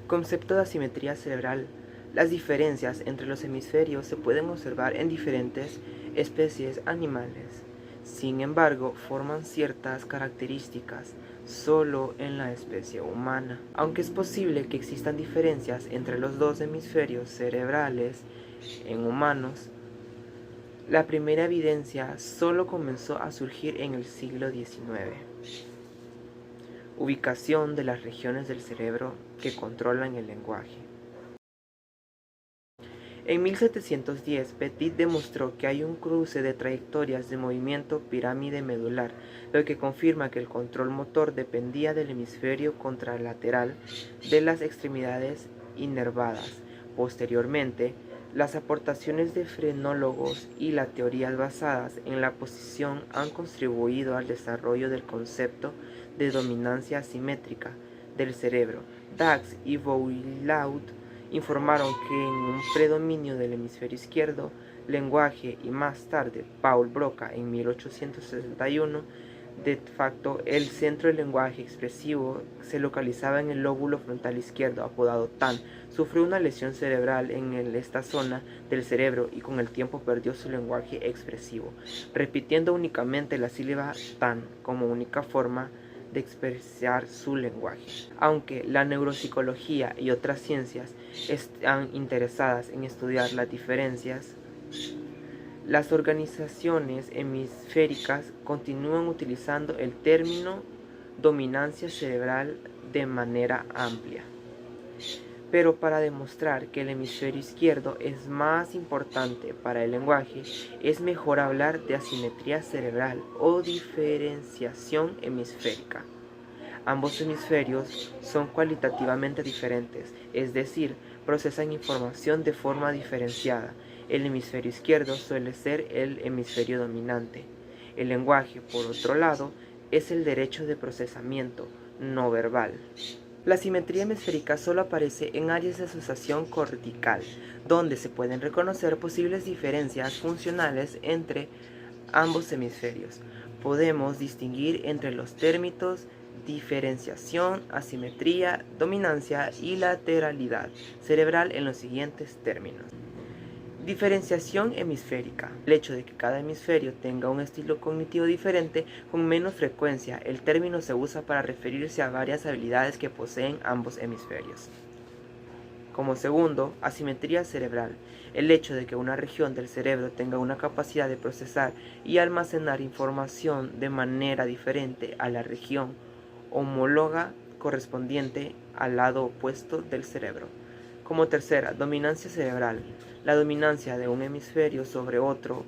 Concepto de asimetría cerebral. Las diferencias entre los hemisferios se pueden observar en diferentes especies animales. Sin embargo, forman ciertas características solo en la especie humana. Aunque es posible que existan diferencias entre los dos hemisferios cerebrales en humanos, la primera evidencia solo comenzó a surgir en el siglo XIX. Ubicación de las regiones del cerebro que controlan el lenguaje. En 1710, Petit demostró que hay un cruce de trayectorias de movimiento pirámide medular, lo que confirma que el control motor dependía del hemisferio contralateral de las extremidades inervadas. Posteriormente, las aportaciones de frenólogos y las teorías basadas en la posición han contribuido al desarrollo del concepto de dominancia asimétrica del cerebro. Dax y Boileau informaron que en un predominio del hemisferio izquierdo, lenguaje, y más tarde Paul Broca en 1861, de facto el centro del lenguaje expresivo se localizaba en el lóbulo frontal izquierdo, apodado TAN. Sufrió una lesión cerebral en esta zona del cerebro y con el tiempo perdió su lenguaje expresivo, repitiendo únicamente la sílaba TAN como única forma de expresar su lenguaje. Aunque la neuropsicología y otras ciencias están interesadas en estudiar las diferencias, las organizaciones hemisféricas continúan utilizando el término dominancia cerebral de manera amplia. Pero para demostrar que el hemisferio izquierdo es más importante para el lenguaje, es mejor hablar de asimetría cerebral o diferenciación hemisférica. Ambos hemisferios son cualitativamente diferentes, es decir, procesan información de forma diferenciada. El hemisferio izquierdo suele ser el hemisferio dominante. El lenguaje, por otro lado, es el derecho de procesamiento no verbal. La simetría hemisférica solo aparece en áreas de asociación cortical, donde se pueden reconocer posibles diferencias funcionales entre ambos hemisferios. Podemos distinguir entre los términos diferenciación, asimetría, dominancia y lateralidad cerebral en los siguientes términos. Diferenciación hemisférica. El hecho de que cada hemisferio tenga un estilo cognitivo diferente con menos frecuencia. El término se usa para referirse a varias habilidades que poseen ambos hemisferios. Como segundo, asimetría cerebral. El hecho de que una región del cerebro tenga una capacidad de procesar y almacenar información de manera diferente a la región homóloga correspondiente al lado opuesto del cerebro. Como tercera, dominancia cerebral. La dominancia de un hemisferio sobre otro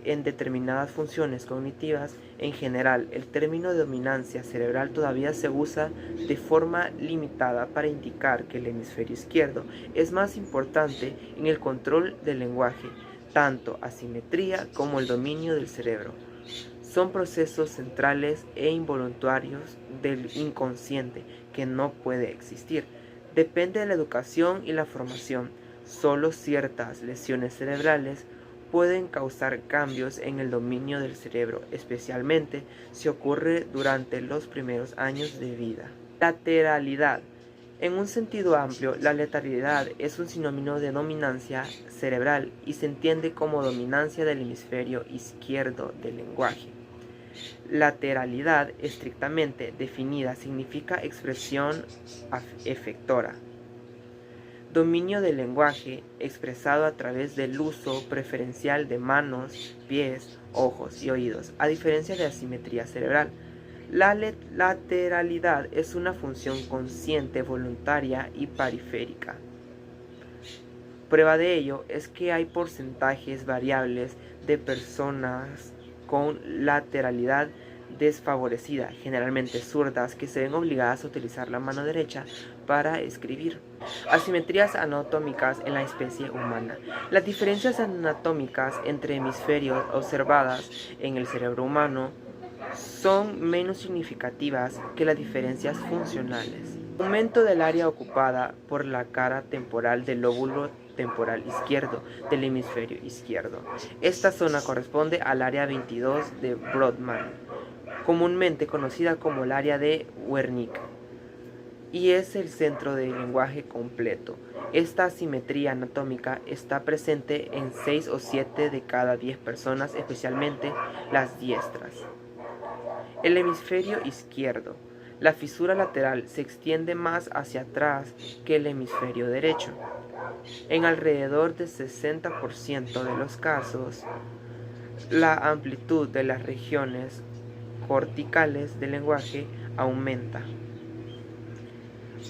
en determinadas funciones cognitivas. En general, el término de dominancia cerebral todavía se usa de forma limitada para indicar que el hemisferio izquierdo es más importante en el control del lenguaje, tanto asimetría como el dominio del cerebro. Son procesos centrales e involuntarios del inconsciente que no puede existir. Depende de la educación y la formación. Solo ciertas lesiones cerebrales pueden causar cambios en el dominio del cerebro, especialmente si ocurre durante los primeros años de vida. Lateralidad. En un sentido amplio, la lateralidad es un sinónimo de dominancia cerebral y se entiende como dominancia del hemisferio izquierdo del lenguaje. Lateralidad, estrictamente definida, significa expresión efectora. Dominio del lenguaje expresado a través del uso preferencial de manos, pies, ojos y oídos, a diferencia de asimetría cerebral. La lateralidad es una función consciente, voluntaria y periférica. Prueba de ello es que hay porcentajes variables de personas con lateralidad desfavorecida, generalmente zurdas, que se ven obligadas a utilizar la mano derecha para escribir. Asimetrías anatómicas en la especie humana. Las diferencias anatómicas entre hemisferios observadas en el cerebro humano son menos significativas que las diferencias funcionales. Aumento del área ocupada por la cara temporal del lóbulo temporal izquierdo del hemisferio izquierdo. Esta zona corresponde al área 22 de Brodmann, comúnmente conocida como el área de Wernicke. y es el centro del lenguaje completo. Esta asimetría anatómica está presente en 6 o 7 de cada 10 personas, especialmente las diestras. El hemisferio izquierdo. La fisura lateral se extiende más hacia atrás que el hemisferio derecho. En alrededor del 60% de los casos, la amplitud de las regiones corticales del lenguaje aumenta.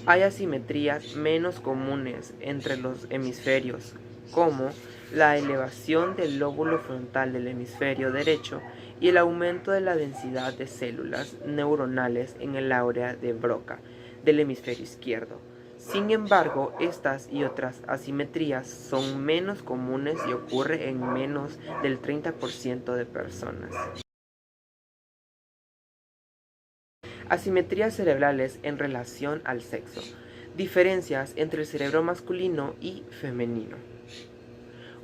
Hay asimetrías menos comunes entre los hemisferios, como la elevación del lóbulo frontal del hemisferio derecho y el aumento de la densidad de células neuronales en el área de Broca del hemisferio izquierdo. Sin embargo, estas y otras asimetrías son menos comunes y ocurren en menos del 30% de personas. Asimetrías cerebrales en relación al sexo. Diferencias entre el cerebro masculino y femenino.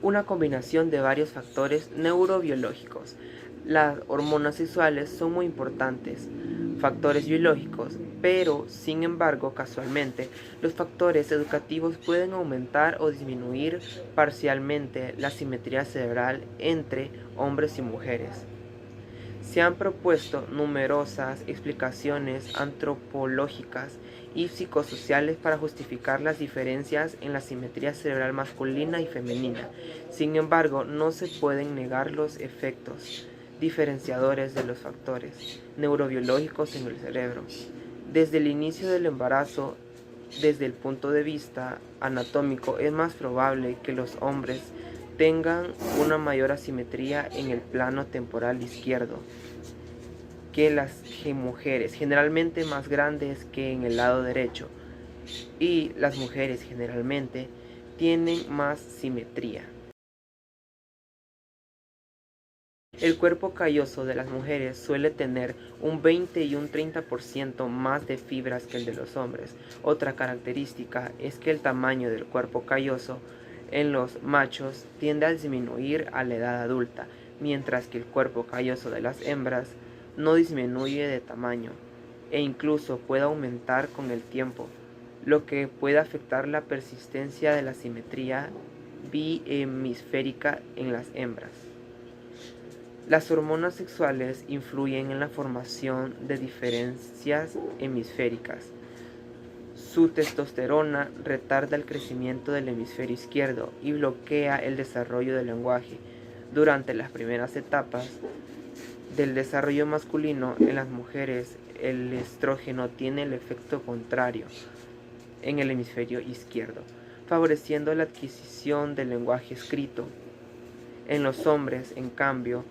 Una combinación de varios factores neurobiológicos. Las hormonas sexuales son muy importantes, factores biológicos, pero sin embargo, casualmente, los factores educativos pueden aumentar o disminuir parcialmente la simetría cerebral entre hombres y mujeres. Se han propuesto numerosas explicaciones antropológicas y psicosociales para justificar las diferencias en la simetría cerebral masculina y femenina. Sin embargo, no se pueden negar los efectos diferenciadores de los factores neurobiológicos en el cerebro. Desde el inicio del embarazo, desde el punto de vista anatómico, es más probable que los hombres tengan una mayor asimetría en el plano temporal izquierdo que las mujeres, generalmente más grandes que en el lado derecho, y las mujeres generalmente tienen más simetría. El cuerpo calloso de las mujeres suele tener un 20 y un 30% más de fibras que el de los hombres. Otra característica es que el tamaño del cuerpo calloso en los machos tiende a disminuir a la edad adulta, mientras que el cuerpo calloso de las hembras no disminuye de tamaño e incluso puede aumentar con el tiempo, lo que puede afectar la persistencia de la simetría bihemisférica en las hembras. Las hormonas sexuales influyen en la formación de diferencias hemisféricas. Su testosterona retarda el crecimiento del hemisferio izquierdo y bloquea el desarrollo del lenguaje. Durante las primeras etapas del desarrollo masculino en las mujeres, el estrógeno tiene el efecto contrario en el hemisferio izquierdo, favoreciendo la adquisición del lenguaje escrito. En los hombres, en cambio,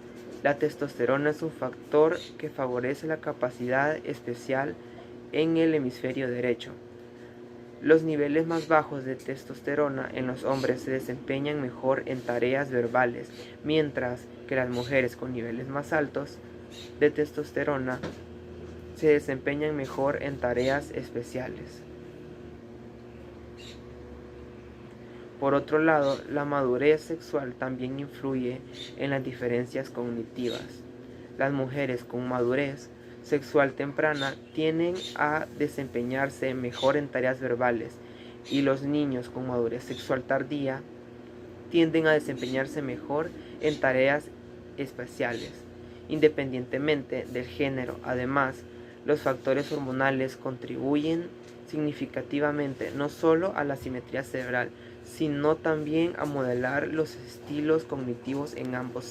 la testosterona es un factor que favorece la capacidad especial en el hemisferio derecho. Los niveles más bajos de testosterona en los hombres se desempeñan mejor en tareas verbales, mientras que las mujeres con niveles más altos de testosterona se desempeñan mejor en tareas especiales. Por otro lado, la madurez sexual también influye en las diferencias cognitivas. Las mujeres con madurez sexual temprana tienden a desempeñarse mejor en tareas verbales y los niños con madurez sexual tardía tienden a desempeñarse mejor en tareas especiales, independientemente del género. Además, los factores hormonales contribuyen significativamente no solo a la simetría cerebral, sino también a modelar los estilos cognitivos en ambos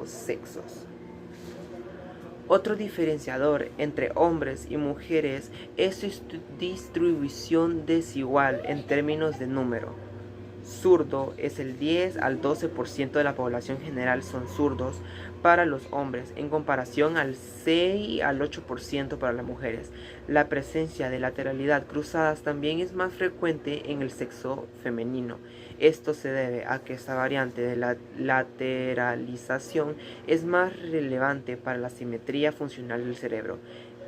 sexos. Otro diferenciador entre hombres y mujeres es su distribución desigual en términos de número. Zurdo es el 10 al 12% de la población general son zurdos para los hombres, en comparación al 6 al 8% para las mujeres. La presencia de lateralidad cruzadas también es más frecuente en el sexo femenino. Esto se debe a que esta variante de la lateralización es más relevante para la simetría funcional del cerebro.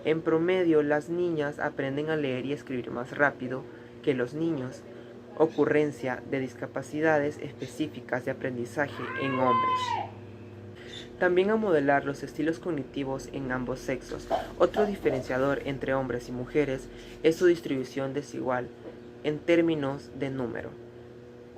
En promedio, las niñas aprenden a leer y escribir más rápido que los niños. Ocurrencia de discapacidades específicas de aprendizaje en hombres. También a modelar los estilos cognitivos en ambos sexos. Otro diferenciador entre hombres y mujeres es su distribución desigual en términos de número.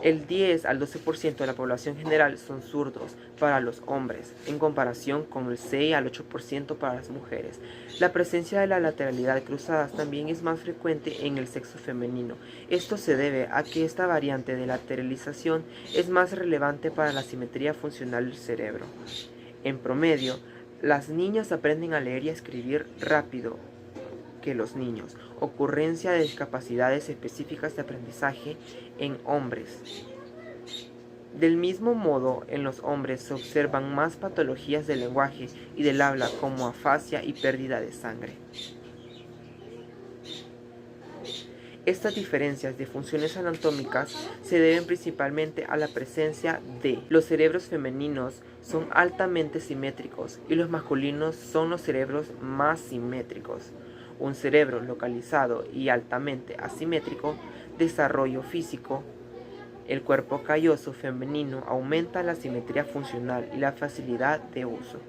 El 10 al 12% de la población general son zurdos para los hombres, en comparación con el 6 al 8% para las mujeres. La presencia de la lateralidad cruzada también es más frecuente en el sexo femenino. Esto se debe a que esta variante de lateralización es más relevante para la simetría funcional del cerebro. En promedio, las niñas aprenden a leer y a escribir rápido que los niños, ocurrencia de discapacidades específicas de aprendizaje en hombres. Del mismo modo, en los hombres se observan más patologías del lenguaje y del habla como afasia y pérdida de sangre. Estas diferencias de funciones anatómicas se deben principalmente a la presencia de los cerebros femeninos son altamente simétricos y los masculinos son los cerebros más simétricos. Un cerebro localizado y altamente asimétrico, desarrollo físico. El cuerpo calloso femenino aumenta la simetría funcional y la facilidad de uso.